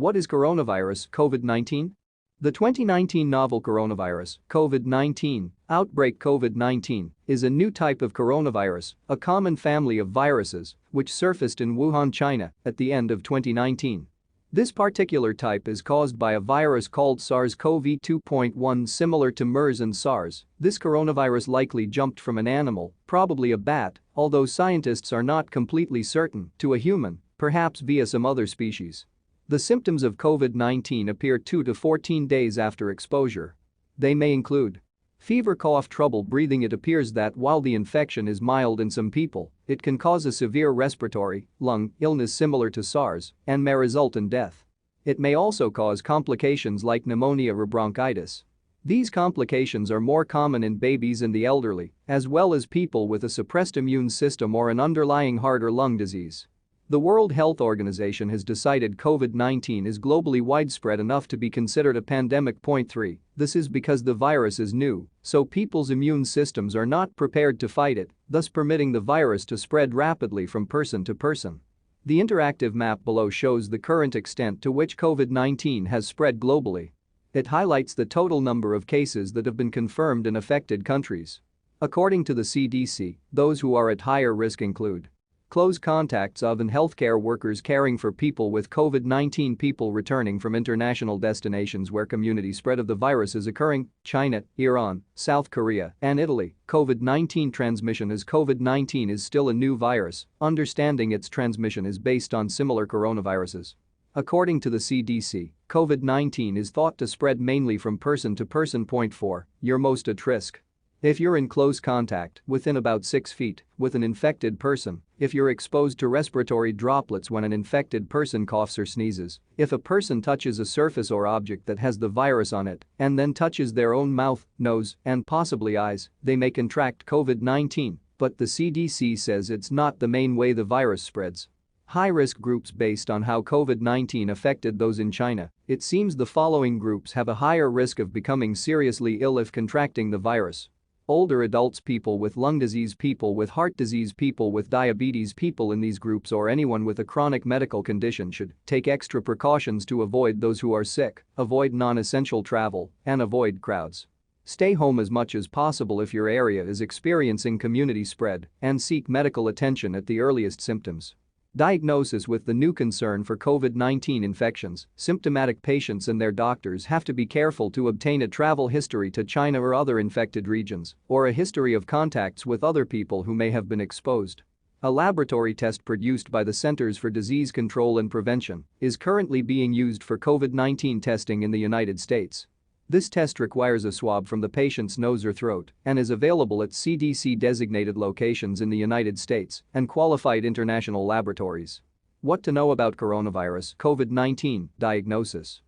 What is coronavirus, COVID-19? The 2019 novel coronavirus, COVID-19, outbreak COVID-19, is a new type of coronavirus, a common family of viruses, which surfaced in Wuhan, China, at the end of 2019. This particular type is caused by a virus called SARS-CoV-2.1 similar to MERS and SARS. This coronavirus likely jumped from an animal, probably a bat, although scientists are not completely certain, to a human, perhaps via some other species. The symptoms of COVID-19 appear 2 to 14 days after exposure. They may include fever, cough, trouble breathing. It appears that while the infection is mild in some people, it can cause a severe respiratory, lung illness similar to SARS and may result in death. It may also cause complications like pneumonia or bronchitis. These complications are more common in babies and the elderly, as well as people with a suppressed immune system or an underlying heart or lung disease. The World Health Organization has decided COVID-19 is globally widespread enough to be considered a pandemic. Point 3. This is because the virus is new, so people's immune systems are not prepared to fight it, thus permitting the virus to spread rapidly from person to person. The interactive map below shows the current extent to which COVID-19 has spread globally. It highlights the total number of cases that have been confirmed in affected countries. According to the CDC, those who are at higher risk include close contacts of and healthcare workers caring for people with COVID-19, people returning from international destinations where community spread of the virus is occurring, China, Iran, South Korea, and Italy. COVID-19 transmission. As COVID-19 is still a new virus, understanding its transmission is based on similar coronaviruses. According to the CDC, COVID-19 is thought to spread mainly from person to person. Point 4. You're most at risk if you're in close contact, within about 6 feet, with an infected person, if you're exposed to respiratory droplets when an infected person coughs or sneezes, if a person touches a surface or object that has the virus on it and then touches their own mouth, nose, and possibly eyes, they may contract COVID-19, but the CDC says it's not the main way the virus spreads. High-risk groups. Based on how COVID-19 affected those in China, it seems the following groups have a higher risk of becoming seriously ill if contracting the virus: older adults, people with lung disease, people with heart disease, people with diabetes. People in these groups or anyone with a chronic medical condition should take extra precautions to avoid those who are sick, avoid non-essential travel, and avoid crowds. Stay home as much as possible if your area is experiencing community spread, and seek medical attention at the earliest symptoms. Diagnosis. With the new concern for COVID-19 infections, symptomatic patients and their doctors have to be careful to obtain a travel history to China or other infected regions, or a history of contacts with other people who may have been exposed. A laboratory test produced by the Centers for Disease Control and Prevention is currently being used for COVID-19 testing in the United States. This test requires a swab from the patient's nose or throat and is available at CDC-designated locations in the United States and qualified international laboratories. What to know about coronavirus COVID-19 diagnosis.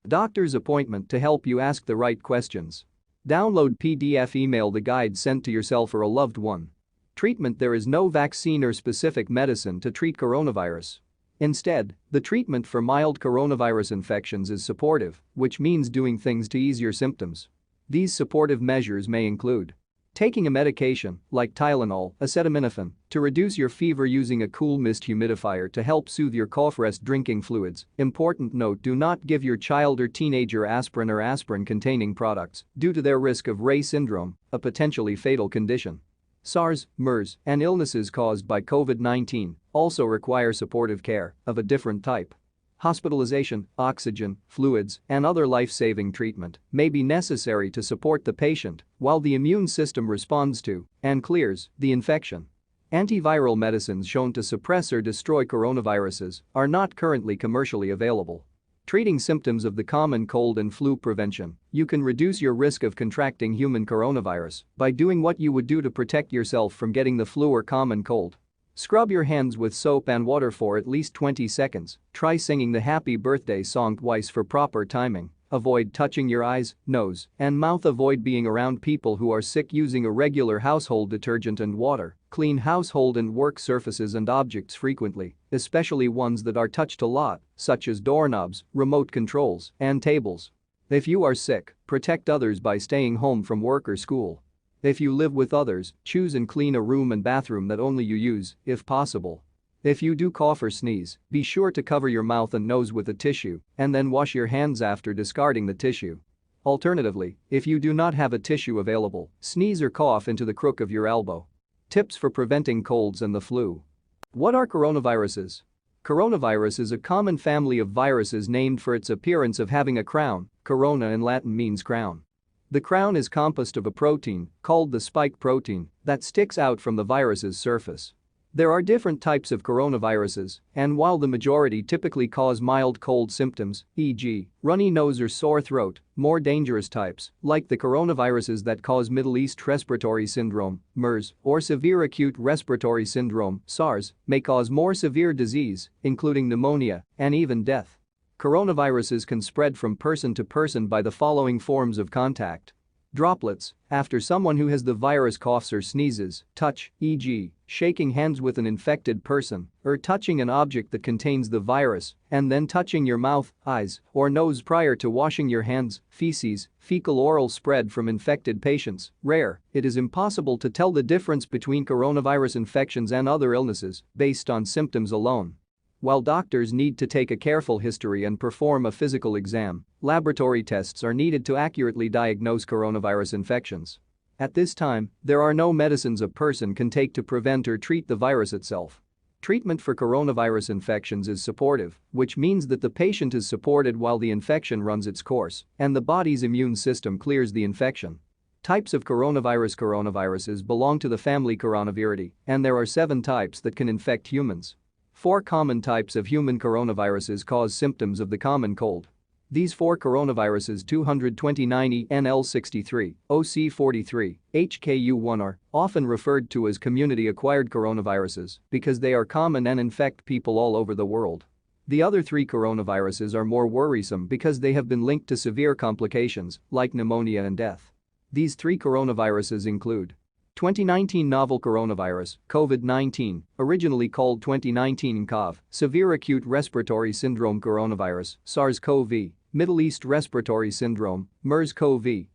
Doctor's appointment to help you ask the right questions. Download PDF, email the guide sent to yourself or a loved one. Treatment. There is no vaccine or specific medicine to treat coronavirus. Instead, the treatment for mild coronavirus infections is supportive, which means doing things to ease your symptoms. These supportive measures may include taking a medication, like Tylenol, acetaminophen, to reduce your fever, using a cool mist humidifier to help soothe your cough, rest, drinking fluids. Important note: do not give your child or teenager aspirin or aspirin-containing products due to their risk of Reye syndrome, a potentially fatal condition. SARS, MERS, and illnesses caused by COVID-19 also require supportive care of a different type. Hospitalization, oxygen, fluids, and other life-saving treatment may be necessary to support the patient while the immune system responds to and clears the infection. Antiviral medicines shown to suppress or destroy coronaviruses are not currently commercially available. Treating symptoms of the common cold and flu. Prevention. You can reduce your risk of contracting human coronavirus by doing what you would do to protect yourself from getting the flu or common cold. Scrub your hands with soap and water for at least 20 seconds. Try singing the happy birthday song twice for proper timing. Avoid touching your eyes, nose, and mouth. Avoid being around people who are sick. Using a regular household detergent and water. Clean household and work surfaces and objects frequently, especially ones that are touched a lot, such as doorknobs, remote controls, and tables. If you are sick, protect others by staying home from work or school. If you live with others, choose and clean a room and bathroom that only you use, if possible. If you do cough or sneeze, be sure to cover your mouth and nose with a tissue and then wash your hands after discarding the tissue. Alternatively, if you do not have a tissue available, sneeze or cough into the crook of your elbow. Tips for preventing colds and the flu. What are coronaviruses? Coronavirus is a common family of viruses named for its appearance of having a crown. Corona in Latin means crown. The crown is composed of a protein, called the spike protein, that sticks out from the virus's surface. There are different types of coronaviruses, and while the majority typically cause mild cold symptoms, e.g., runny nose or sore throat, more dangerous types, like the coronaviruses that cause Middle East Respiratory Syndrome, MERS, or Severe Acute Respiratory Syndrome, SARS, may cause more severe disease, including pneumonia and even death. Coronaviruses can spread from person to person by the following forms of contact. Droplets, after someone who has the virus coughs or sneezes, touch, e.g., shaking hands with an infected person, or touching an object that contains the virus, and then touching your mouth, eyes, or nose prior to washing your hands. Feces, fecal-oral spread from infected patients, rare. It is impossible to tell the difference between coronavirus infections and other illnesses based on symptoms alone. While doctors need to take a careful history and perform a physical exam, laboratory tests are needed to accurately diagnose coronavirus infections. At this time, there are no medicines a person can take to prevent or treat the virus itself. Treatment for coronavirus infections is supportive, which means that the patient is supported while the infection runs its course and the body's immune system clears the infection. Types of coronaviruses belong to the family Coronaviridae, and there are 7 types that can infect humans. 4 common types of human coronaviruses cause symptoms of the common cold. These 4 coronaviruses 229E, NL63, OC43, HKU1 are often referred to as community-acquired coronaviruses because they are common and infect people all over the world. The other 3 coronaviruses are more worrisome because they have been linked to severe complications like pneumonia and death. These 3 coronaviruses include 2019 novel coronavirus, COVID-19, originally called 2019 CoV, severe acute respiratory syndrome coronavirus, SARS-CoV, Middle East Respiratory Syndrome, MERS-CoV,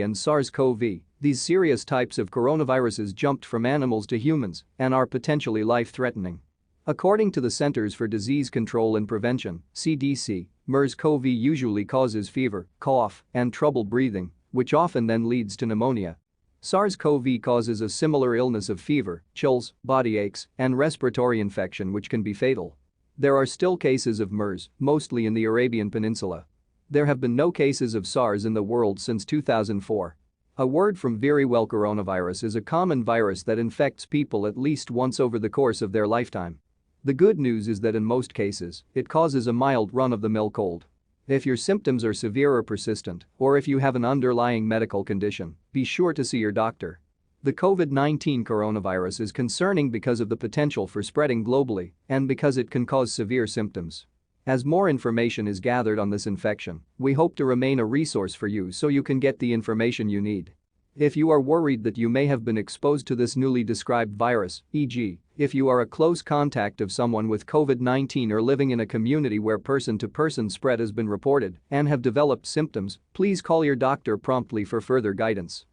and SARS-CoV. These serious types of coronaviruses jumped from animals to humans and are potentially life-threatening. According to the Centers for Disease Control and Prevention, CDC, MERS-CoV usually causes fever, cough, and trouble breathing, which often then leads to pneumonia. SARS-CoV causes a similar illness of fever, chills, body aches, and respiratory infection which can be fatal. There are still cases of MERS, mostly in the Arabian Peninsula. There have been no cases of SARS in the world since 2004. A word from very well, coronavirus is a common virus that infects people at least once over the course of their lifetime. The good news is that in most cases, it causes a mild run-of-the-mill cold. If your symptoms are severe or persistent, or if you have an underlying medical condition, be sure to see your doctor. The COVID-19 coronavirus is concerning because of the potential for spreading globally and because it can cause severe symptoms. As more information is gathered on this infection, we hope to remain a resource for you so you can get the information you need. If you are worried that you may have been exposed to this newly described virus, e.g., if you are a close contact of someone with COVID-19 or living in a community where person-to-person spread has been reported and have developed symptoms, please call your doctor promptly for further guidance.